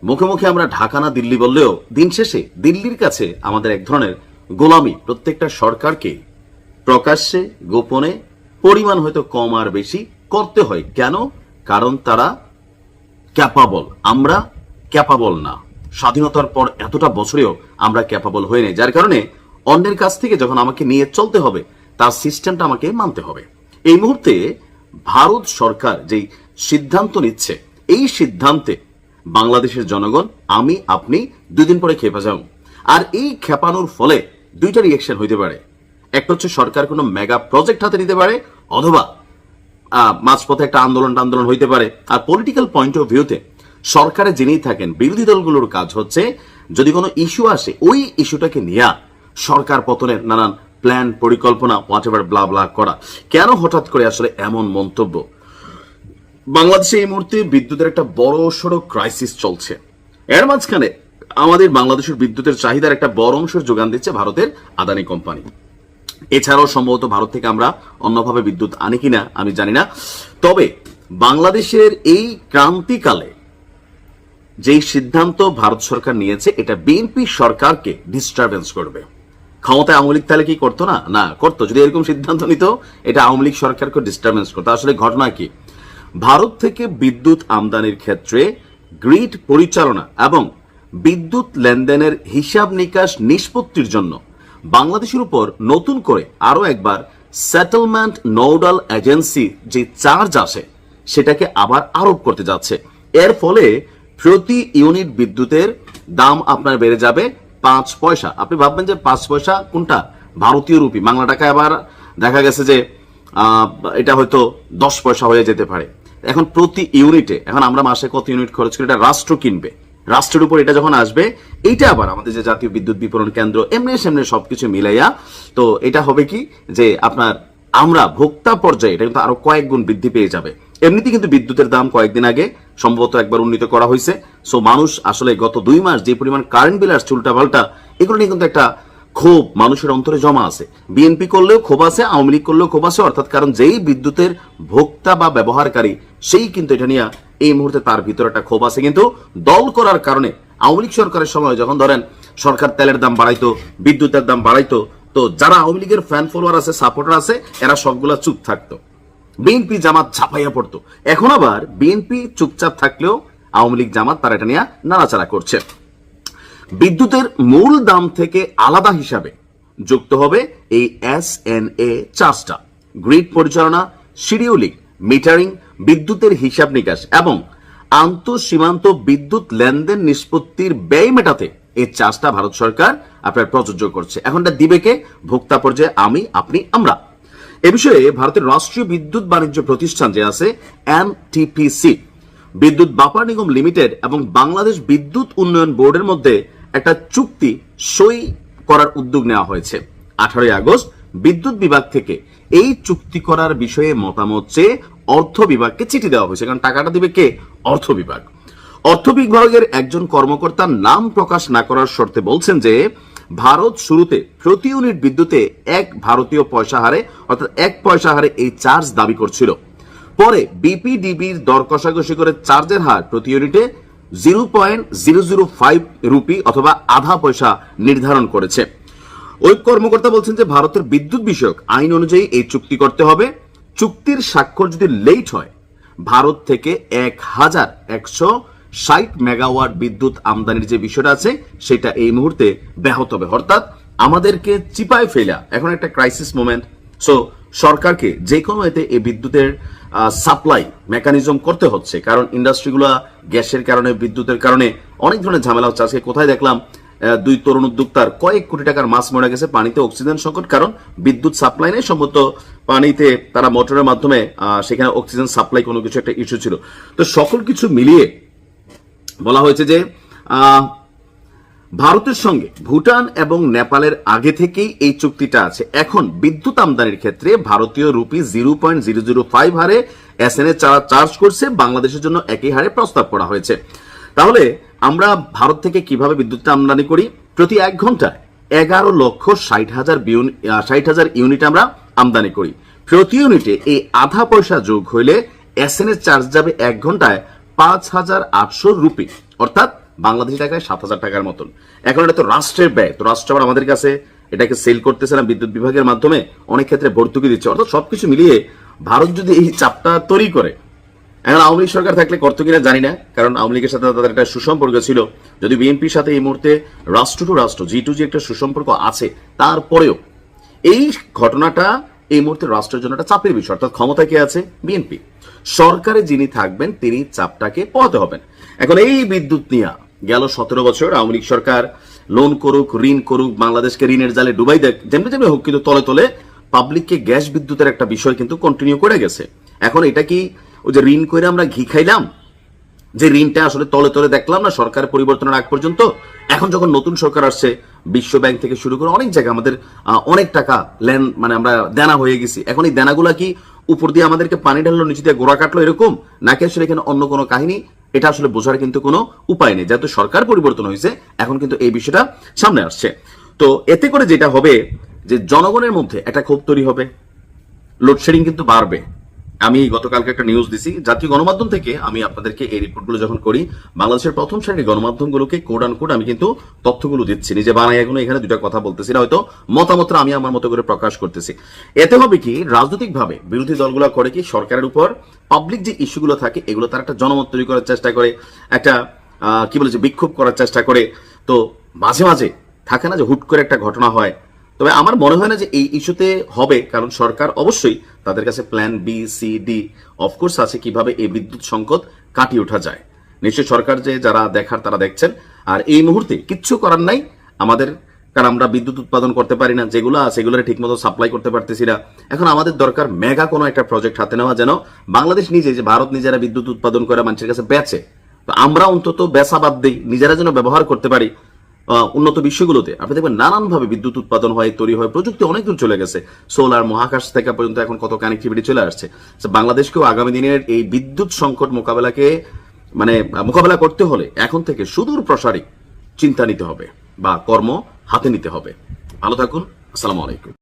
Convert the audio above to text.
মুখে মুখে আমরা ঢাকা না দিল্লি বললেও দিন শেষে দিল্লির কাছে আমাদের এক ধরনের গোলামি প্রত্যেকটা সরকারকে প্রকাশ্যে গোপনে পরিমাণ হয়তো কম আর বেশি করতে হয়। কেন? কারণ তারা ক্যাপাবল, আমরা ক্যাপাবল না। স্বাধীনতার পর এতটা বছরেও আমরা ক্যাপাবল হয়ে নেই, যার কারণে অন্যের কাছ থেকে যখন আমাকে নিয়ে চলতে হবে তার সিস্টেমটা আমাকে মানতে হবে। এই মুহূর্তে ভারত সরকার যেই সিদ্ধান্ত নিচ্ছে, এই সিদ্ধান্তে বাংলাদেশের জনগণ, আমি আপনি দুদিন পরে খেপে যাব। আর এই খেপানোর ফলে দুইটা রিয়েকশন হইতে পারে। একটা হচ্ছে সরকার কোনো মেগা প্রজেক্ট হাতে নিতে পারে, অথবা মাঝপথে একটা আন্দোলন হইতে পারে। আর পলিটিক্যাল পয়েন্ট অফ ভিউতে সরকারে যিনি থাকেন, বিরোধী দলগুলোর কাজ হচ্ছে যদি কোনো ইস্যু আসে ওই ইস্যুটাকে নিয়ে সরকার পতনের নানান প্ল্যান, পরিকল্পনা, হোয়াট এভার ব্লা ব্লা করা। কেন হঠাৎ করে আসলে এমন মন্তব্য? বাংলাদেশে এই মুহূর্তে বিদ্যুতের একটা বড় সড়ো ক্রাইসিস চলছে। এর মাঝখানে আমাদের বাংলাদেশের বিদ্যুতের চাহিদার একটা বড় অংশের যোগান দিচ্ছে ভারতের আদানি কোম্পানি। এছাড়াও সম্ভবত ভারত থেকে আমরা অন্যভাবে বিদ্যুৎ আনি কিনা আমি জানি না। তবে বাংলাদেশের এই ক্রান্তিকালে যেই সিদ্ধান্ত ভারত সরকার নিয়েছে, এটা বিএনপি সরকারকে ডিস্টারবেন্স করবে। ক্ষমতায় আওয়ামী লীগ তাহলে কি করতো না? না করতো। যদি এরকম সিদ্ধান্ত নিত, এটা আওয়ামী লীগ সরকারকে ডিস্টারবেন্স করতো। আসলে ঘটনা কি? ভারত থেকে বিদ্যুৎ আমদানির ক্ষেত্রে গ্রিড পরিচালনা এবং বিদ্যুৎ লেনদেনের হিসাব নিকাশ নিষ্পত্তির জন্য বাংলাদেশের উপর নতুন করে আরো একবার সেটেলমেন্ট নোডাল এজেন্সি যে চার্জ আসে সেটাকে আবার আরোপ করতে যাচ্ছে। এর ফলে প্রতি ইউনিট বিদ্যুতের দাম আপনার বেড়ে যাবে 5 পয়সা। আপনি ভাববেন যে 5 পয়সা কোনটা? ভারতীয় রুপি, বাংলা টাকায় আবার দেখা গেছে যে এটা হয়তো 10 পয়সা হয়ে যেতে পারে। এখন প্রতি ইউনিটে, এখন আমরা মাসে কত ইউনিট খরচ করি, এটা রাষ্ট্র কিনবে। রাষ্ট্রের উপর এটা যখন আসবে, এইটা আবার আমাদের যে জাতীয় বিদ্যুৎ বিতরণ কেন্দ্র এমনি সেমনি সবকিছু মিলাইয়া, তো এটা হবে কি যে আপনার আমরা ভোক্তা পর্যায়ে এটা কিন্তু আরো কয়েক গুণ বৃদ্ধি পেয়ে যাবে। এমনিতে কিন্তু বিদ্যুতের দাম কয়েকদিন আগে সম্ভবত একবার উন্নীত করা হয়েছে। সো মানুষ আসলে গত 2 মাস যে পরিমাণ কারেন্ট বিল আসছে উল্টাপাল্টা, এগুলো নিয়ে কিন্তু একটা ক্ষোভ মানুষের অন্তরে জমা আছে। বিএনপি করলেও ক্ষোভ আছে, আওয়ামী লীগ করলেও ক্ষোভ আছে। অর্থাৎ কারণ যেই বিদ্যুতের ভোক্তা বা ব্যবহারকারী, সেই কিন্তু এটা নিয়ে এই মুহূর্তে তার ভিতরে একটা ক্ষোভ আছে। কিন্তু দল করার কারণে আওয়ামী লীগ সরকারের সময় যখন ধরেন সরকার তেলের দাম বাড়াইতো, বিদ্যুতের দাম বাড়াইতো, তো যারা আওয়ামী লীগের ফ্যান ফলোয়ার আছে, সাপোর্টার আছে, এরা সবগুলা চুপ থাকতো। বিএনপি জামাত ঝাঁপাইয়া পড়তো। এখন আবার বিএনপি চুপচাপ থাকলেও আওয়ামী লীগ জামাত তারা এটা নিয়ে নাড়াচাড়া করছে। বিদ্যুতের মূল দাম থেকে আলাদা হিসাবে যুক্ত হবে এই SNA চার্জটা। গ্রিড পরিচালনা, শিডিউলিং, মিটারিং, বিদ্যুতের হিসাব নিকাশ এবং আন্তঃসীমান্ত বিদ্যুৎ লেনদেন নিষ্পত্তির ব্যয় মেটাতে এই চার্জটা ভারত সরকার আপনার প্রযোজ্য করছে। এখনটা দিবে কে? ভোক্তা পর্যায়ে আমি, আপনি, আমরা। এ বিষয়ে ভারতের রাষ্ট্রীয় বিদ্যুৎ বাণিজ্য প্রতিষ্ঠান যে আছে NTPC, বিদ্যুৎ বাপার নিগম লিমিটেড এবং বাংলাদেশ বিদ্যুৎ উন্নয়ন বোর্ডের মধ্যে একটা চুক্তি সই করার উদ্যোগ নেওয়া হয়েছে। 18 আগস্ট বিদ্যুৎ বিভাগ থেকে এই চুক্তি করার বিষয়ে মতামত চেয়ে অর্থ বিভাগকে চিঠি দেওয়া হয়েছে। কারণ টাকাটা দিবে কে? অর্থ বিভাগ। অর্থ বিভাগের একজন কর্মকর্তার নাম প্রকাশ না করার শর্তে বলছেন যে ভারত শুরুতে প্রতি ইউনিট বিদ্যুতে 1 ভারতীয় পয়সা হারে, অর্থাৎ 1 পয়সা হারে এই চার্জ দাবি করছিল। পরে বিপিডিবির দর কষাকষি করে চার্জের হার প্রতি ইউনিটে 0.005 রুপি অথবা আধা পয়সা নির্ধারণ করেছে। ওই কর্মকর্তা বলছেন যে ভারতের বিদ্যুৎ বিষয়ক আইন অনুযায়ী এই চুক্তি করতে হবে। চুক্তির স্বাক্ষর যদি লেট হয়, ভারত থেকে 1160 মেগাওয়াট বিদ্যুৎ আমদানির যে বিষয়টা আছে সেটা এই মুহূর্তে ব্যাহত হবে। অর্থাৎ আমাদেরকে চিপায় ফেলা এখন একটা ক্রাইসিস মোমেন্ট। সো সরকারকে যে কোনো এতে এই বিদ্যুতের সাপ্লাই মেকানিজম করতে হচ্ছে। কারণ ইন্ডাস্ট্রিগুলো গ্যাসের কারণে, বিদ্যুতের কারণে অনেক ধরনের ঝামেলা হচ্ছে। আজকে কোথায় দেখলাম 2 তরুণ উদ্যোক্তার কয়েক কোটি টাকার মাছ মরে গেছে পানিতে, অক্সিজেন সংকট। কারণ বিদ্যুৎ সাপ্লাই নেই, সম্ভবত পানিতে তারা মোটরের মাধ্যমে সেখানে অক্সিজেন সাপ্লাই কোনো কিছু একটা ইস্যু ছিল। তো সকল কিছু মিলিয়ে বলা হয়েছে যে ভারতের সঙ্গে ভুটান এবং নেপালের আগে থেকেই এই চুক্তিটা আছে। এখন বিদ্যুৎ আমদানির ক্ষেত্রে ভারতীয় রুপি 0.005 হারে SNA চার্জ করছে, বাংলাদেশের জন্য একই হারে প্রস্তাব করা হয়েছে। তাহলে আমরা ভারত থেকে কিভাবে বিদ্যুৎটা আমদানি করি? প্রতি 1 ঘন্টায় 11,60,000 ইউনিট আমরা আমদানি করি। প্রতি ইউনিটে এই আধা পয়সা যোগ হইলে SNA চার্জ যাবে 1 ঘন্টায় 5,800 রুপি, অর্থাৎ বাংলাদেশি টাকায় 7,000 টাকার মতন। এখন এটা তো রাষ্ট্রের ব্যয়, তো রাষ্ট্র আবার আমাদের কাছে এটাকে সেল করতেছে না বিদ্যুৎ বিভাগের মাধ্যমে, অনেক ক্ষেত্রে ভর্তুকি দিচ্ছে। অর্থাৎ সবকিছু মিলিয়ে ভারত যদি এই চাপটা তৈরি করে, এখন আওয়ামী লীগ সরকার থাকলে করতো কিনা জানি না, কারণ আওয়ামী লীগের সাথে তাদের একটা সুসম্পর্ক ছিল। যদি বিএনপির সাথে এই মুহূর্তে রাষ্ট্র টু রাষ্ট্র G2G একটা সুসম্পর্ক আছে, তারপরেও এই ঘটনাটা এই মুহূর্তে রাষ্ট্রের জন্য একটা চাপের বিষয়। অর্থাৎ ক্ষমতা কে আছে? বিএনপি। সরকারে যিনি থাকবেন তিনি চাপটাকে পোহাতে হবেন। এখন এই বিদ্যুৎ নিয়ে গেল 17 বছর আওয়ামী লীগ সরকার লোন করুক, ঋণ করুক, বাংলাদেশকে ঋণের জালে ডুবাই দেখ, যেমনি যেমনি হোক, কিন্তু তলে তলে পাবলিককে গ্যাস বিদ্যুতের একটা বিষয় কিন্তু কন্টিনিউ করে গেছে। এখন এটা কি ওই যে ঋণ করে আমরা ঘি খাইলাম, যে ঋণটা আসলে তলে তলে দেখলাম না সরকার পরিবর্তনের আগ পর্যন্ত? এখন যখন নতুন সরকার আসছে, বিশ্ব ব্যাংক থেকে শুরু করে অনেক জায়গায় আমাদের অনেক টাকা মানে আমরা দেনা হয়ে গেছি। এখন এই দেনাগুলা কি উপর দিয়ে আমাদেরকে পানি ঢাললো, নিচে দিয়ে গোড়া কাটলো, এরকম নাকি আসলে এখানে অন্য কোনো কাহিনী? এটা আসলে বোঝার কিন্তু কোনো উপায় নেই। যেহেতু সরকার পরিবর্তন হয়েছে, এখন কিন্তু এই বিষয়টা সামনে আসছে। তো এতে করে যেটা হবে যে জনগণের মধ্যে একটা ক্ষোভ তৈরি হবে, লোডশেডিং কিন্তু বাড়বে। আমি গতকালকে একটা নিউজ দিছি জাতীয় গণমাধ্যম থেকে, আমি আপনাদেরকে এই রিপোর্টগুলো যখন করি, বাংলাদেশের প্রথম শ্রেণীর গণমাধ্যমগুলোকে কোড আন কোড আমি কিন্তু তথ্যগুলো দিচ্ছি, নিজে বানাই এখনো এখানে দুটা কথা বলতেছি না, হয়তো মতামতটা আমি আমার মতো করে প্রকাশ করতেছি। এতে হবে কি, রাজনৈতিকভাবে বিরোধী দলগুলো করে কি, সরকারের উপর পাবলিক যে ইস্যুগুলো থাকে এগুলো তার একটা জনমত তৈরি করার চেষ্টা করে, একটা কি বলে যে বিক্ষোভ করার চেষ্টা করে। তো মাঝে মাঝে থাকে না যে হুট করে একটা ঘটনা হয়, তবে আমার মনে হয় না যে এই ইস্যুতে হবে, কারণ সরকার অবশ্যই তাদের কাছে plan B C D of course আছে কিভাবে এই বিদ্যুৎ সংকট কাটিয়ে ওঠা যায়। নিশ্চয়ই সরকার যে যারা দেখার তারা দেখছেন। আর এই মুহূর্তে কিচ্ছু করার নাই আমাদের, কারণ আমরা বিদ্যুৎ উৎপাদন করতে পারি না, যেগুলো আছে সেগুলো ঠিকমতো সাপ্লাই করতে পারতেছি না। এখন আমাদের দরকার মেগা কোনো একটা প্রজেক্ট হাতে নেওয়া, যেন বাংলাদেশ নিজে, যে ভারত নিজেরা বিদ্যুৎ উৎপাদন করে মানুষের কাছে বেচে, তো আমরা অন্তত বেচা বাদ দিই, নিজেরা যেন ব্যবহার করতে পারি। উন্নত বিশ্বগুলোতে আপনি দেখবেন নানানভাবে বিদ্যুৎ উৎপাদন হয়, তৈরি হয়, প্রযুক্তি অনেক দূর চলে গেছে, সোলার, মহাকাশ থেকে পর্যন্ত এখন কত কানেক্টিভিটি চলে আসছে। বাংলাদেশকেও আগামী দিনের এই বিদ্যুৎ সংকট মোকাবেলা করতে হলে এখন থেকে সুদূর প্রসারী চিন্তা নিতে হবে বা কর্ম হাতে নিতে হবে। ভালো থাকুন, আসসালামু আলাইকুম।